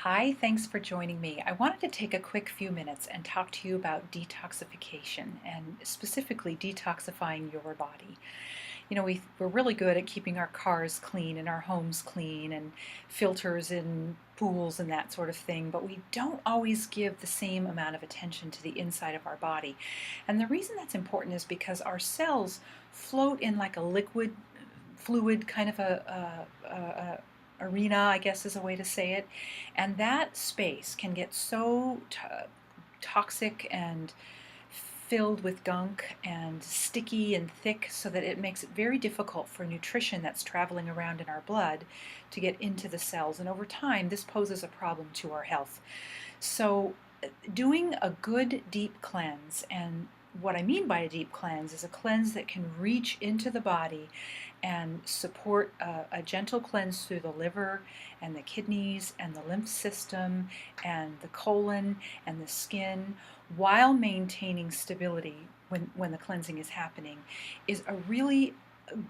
Hi, thanks for joining me. I wanted to take a quick few minutes and talk to you about detoxification and specifically detoxifying your body. We're really good at keeping our cars clean and our homes clean and filters in pools and that sort of thing, but we don't always give the same amount of attention to the inside of our body. And the reason that's important is because our cells float in like a liquid fluid kind of a arena, I guess is a way to say it. And that space can get so toxic and filled with gunk and sticky and thick so that it makes it very difficult for nutrition that's traveling around in our blood to get into the cells. And over time, this poses a problem to our health. So, doing a good deep cleanse, and what I mean by a deep cleanse is a cleanse that can reach into the body and support a gentle cleanse through the liver and the kidneys and the lymph system and the colon and the skin while maintaining stability when the cleansing is happening is a really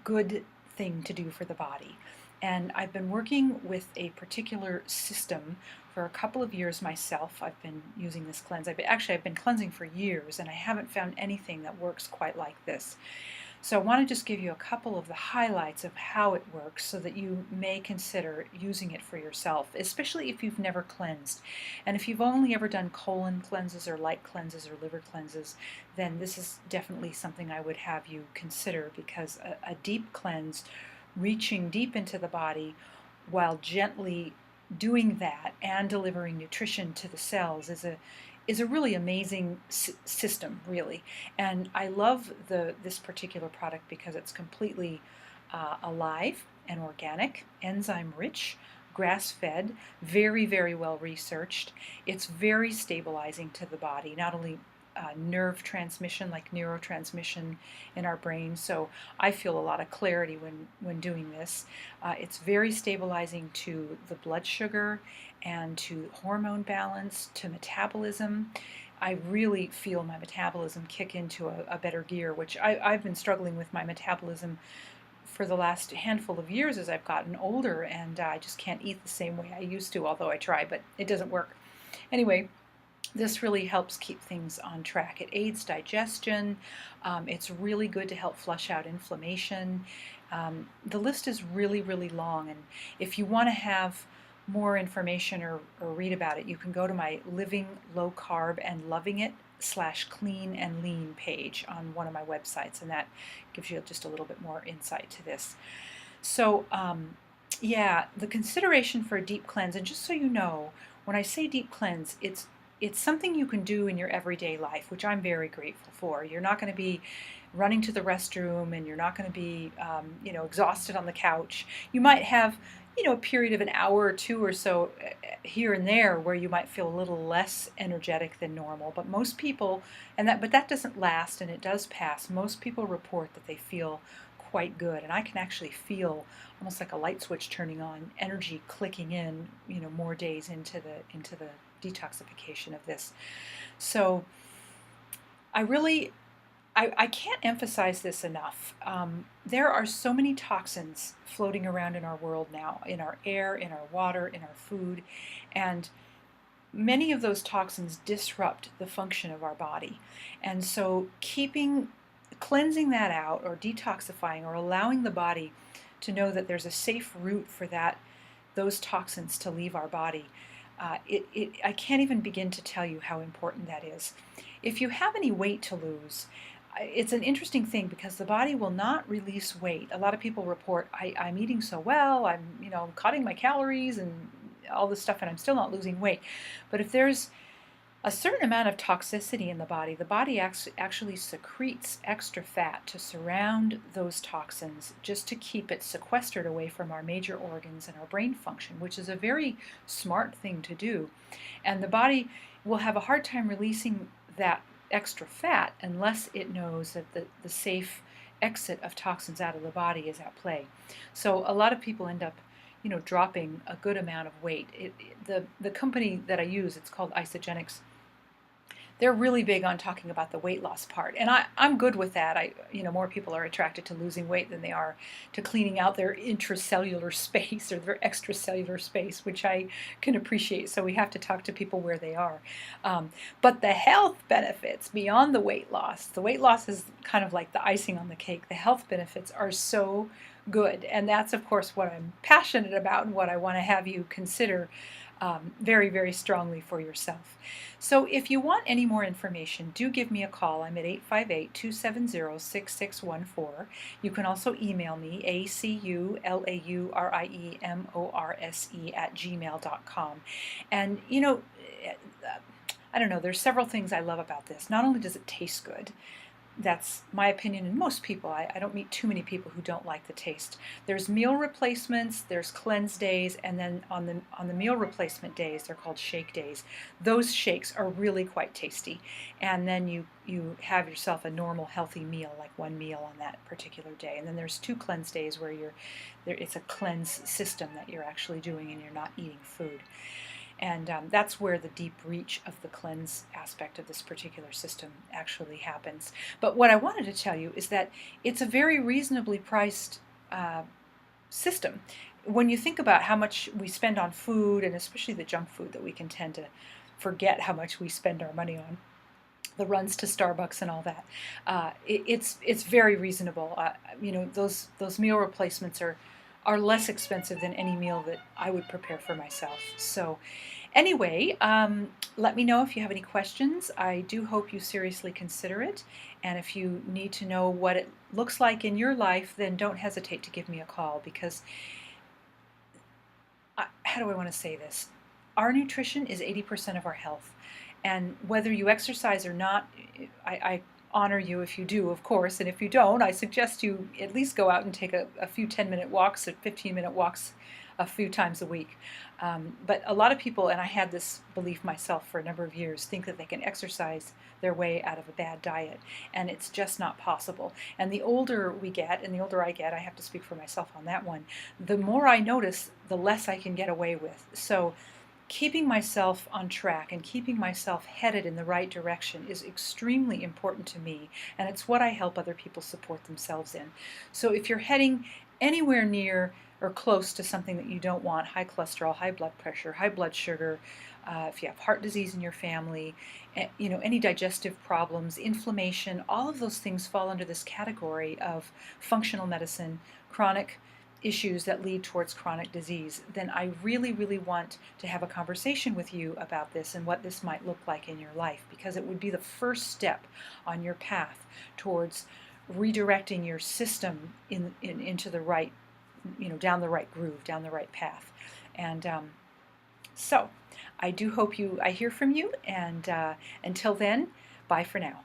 good thing to do for the body. And I've been working with a particular system for a couple of years myself. I've been using this cleanse. I've been cleansing for years, and I haven't found anything that works quite like this. So I want to just give you a couple of the highlights of how it works so that you may consider using it for yourself, especially if you've never cleansed. And if you've only ever done colon cleanses or light cleanses or liver cleanses, then this is definitely something I would have you consider, because a deep cleanse, reaching deep into the body while gently doing that and delivering nutrition to the cells is a really amazing system, really. And I love this particular product because it's completely alive and organic, enzyme rich, grass fed, very, very well researched. It's very stabilizing to the body, not only nerve transmission, like neurotransmission in our brain. So I feel a lot of clarity when doing this. It's very stabilizing to the blood sugar and to hormone balance, to metabolism. I really feel my metabolism kick into a better gear, which I've been struggling with my metabolism for the last handful of years as I've gotten older, and I just can't eat the same way I used to, although I try, but it doesn't work. Anyway, this really helps keep things on track. It aids digestion. It's really good to help flush out inflammation. The list is really, really long, and if you want to have more information or read about it, you can go to my Living Low Carb and Loving It / Clean and Lean page on one of my websites, and that gives you just a little bit more insight to this. So, yeah, the consideration for a deep cleanse, and just so you know, when I say deep cleanse, it's something you can do in your everyday life, which I'm very grateful for. You're not going to be running to the restroom, and you're not going to be, exhausted on the couch. You might have, a period of an hour or two or so here and there where you might feel a little less energetic than normal. But most people, but that doesn't last, and it does pass. Most people report that they feel quite good, and I can actually feel almost like a light switch turning on, energy clicking in, more days into the detoxification of this. So I really, I can't emphasize this enough. There are so many toxins floating around in our world now, in our air, in our water, in our food, and many of those toxins disrupt the function of our body. And so cleansing that out, or detoxifying, or allowing the body to know that there's a safe route for those toxins to leave our body, I can't even begin to tell you how important that is. If you have any weight to lose, it's an interesting thing because the body will not release weight. A lot of people report, I'm eating so well, I'm cutting my calories and all this stuff, and I'm still not losing weight. But if there's a certain amount of toxicity in the body actually secretes extra fat to surround those toxins, just to keep it sequestered away from our major organs and our brain function, which is a very smart thing to do. And the body will have a hard time releasing that extra fat unless it knows that the safe exit of toxins out of the body is at play. So a lot of people end up dropping a good amount of weight. The company that I use, it's called Isagenix. they're really big on talking about the weight loss part, and I'm good with that. More people are attracted to losing weight than they are to cleaning out their intracellular space or their extracellular space, which I can appreciate. So we have to talk to people where they are. But the health benefits beyond the weight loss is kind of like the icing on the cake. The health benefits are so good, and that's of course what I'm passionate about and what I want to have you consider very, very strongly for yourself. So if you want any more information, do give me a call. I'm at 858-270-6614. You can also email me, aculauriemorse@gmail.com. And I don't know, there's several things I love about this. Not only does it taste good, that's my opinion, and most people, I don't meet too many people who don't like the taste. There's meal replacements, there's cleanse days, and then on the meal replacement days, they're called shake days. Those shakes are really quite tasty, and then you have yourself a normal healthy meal, like one meal on that particular day. And then there's 2 cleanse days where it's a cleanse system that you're actually doing, and you're not eating food. And that's where the deep reach of the cleanse aspect of this particular system actually happens. But what I wanted to tell you is that it's a very reasonably priced system. When you think about how much we spend on food, and especially the junk food that we can tend to forget how much we spend our money on, the runs to Starbucks and all that, it's very reasonable. Those meal replacements are less expensive than any meal that I would prepare for myself. So anyway, let me know if you have any questions. I do hope you seriously consider it. And if you need to know what it looks like in your life, then don't hesitate to give me a call, because how do I want to say this? Our nutrition is 80% of our health. And whether you exercise or not, I honor you if you do, of course, and if you don't, I suggest you at least go out and take a few 10-minute walks or 15-minute walks a few times a week. But a lot of people, and I had this belief myself for a number of years, think that they can exercise their way out of a bad diet, and it's just not possible. And the older we get, and the older I get, I have to speak for myself on that one, the more I notice, the less I can get away with. So keeping myself on track and keeping myself headed in the right direction is extremely important to me, and it's what I help other people support themselves in. So if you're heading anywhere near or close to something that you don't want, high cholesterol, high blood pressure, high blood sugar, if you have heart disease in your family, any digestive problems, inflammation, all of those things fall under this category of functional medicine, chronic issues that lead towards chronic disease, then I really, really want to have a conversation with you about this and what this might look like in your life, because it would be the first step on your path towards redirecting your system into the right, down the right groove, down the right path. And so I do hope I hear from you, and until then, bye for now.